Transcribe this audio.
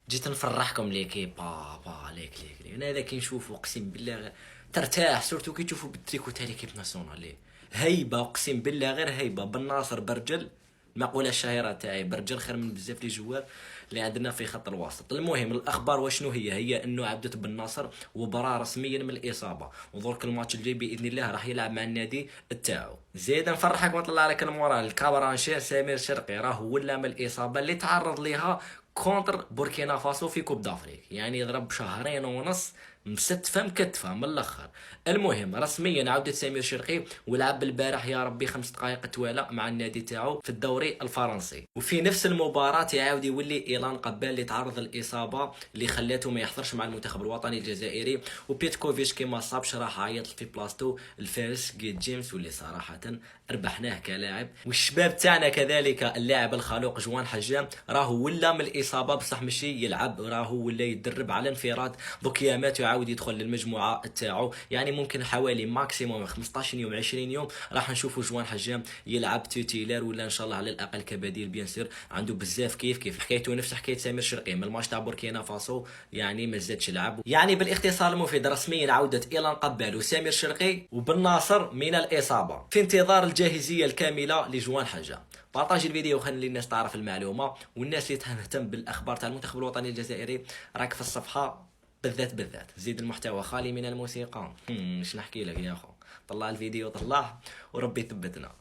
جيت نفرحكم ليكيب ليك انا هذا كي نشوفو اقسم بالله ترتاح، سورتو كي تشوفو بالتريكو تاع ليكيب ناسيونال ليه هيبه، اقسم بالله غير هيبه. بن ناصر برجل، المقوله الشهيره تاعي برجل خير من بزاف لي جوار اللي عندنا في خط الوسط. المهم الاخبار وشنو هي انه عبدة بن ناصر وبرا رسميا من الاصابه، ودرك الماتش الجاي باذن الله راح يلعب مع النادي تاعو. زيد نفرحك ونطلع لك المورال، الكابرانشير سمير شرقي راه ولا من الاصابه اللي تعرض ليها كونتر بوركينا فاسو في كوب دافريك، يعني ضرب شهرين ونص مستفى مكتفه من الاخر. المهم رسميا عودة سمير شرقي ولعب البارح يا ربي 5 دقائق توالى مع النادي تاعو في الدوري الفرنسي، وفي نفس المباراة يعاود يولي ايلان قبال اللي تعرض للاصابة اللي خلاته ما يحضرش مع المنتخب الوطني الجزائري، وبيتكوفيتش كيما صابش راح عيط في بلاصتو الفارس جيت جيمس واللي صراحة ربحناه كلاعب. والشباب تاعنا كذلك اللاعب الخلوق جوان حجام راهو ولا من الاصابه بصح ماشي يلعب، راهو ولا يدرب على انفراد، دوك يامات يعاود يدخل للمجموعه تاعو، يعني ممكن حوالي ماكسيموم 15 يوم 20 يوم راح نشوفوا جوان حجام يلعب توتيلر ولا ان شاء الله على الاقل كبديل. بيان سير عنده بزاف كيف حكايته نفس حكايه سمير شرقي من الماتش تاع بوركينا فاسو، يعني ما زادش لعب. يعني بالاختصار المفيد رسميا عوده ايلان قبال وسمير شرقي وبن ناصر من الاصابه في انتظار الجاهزيه الكامله لجوان حجام. بارطاجي الفيديو وخلي الناس تعرف المعلومه، والناس اللي تهتم بالاخبار تاع المنتخب الوطني الجزائري راك في الصفحه بالذات زيد المحتوى خالي من الموسيقى. اش نحكي لك يا اخو، طلع الفيديو طلعه وربي يثبتنا.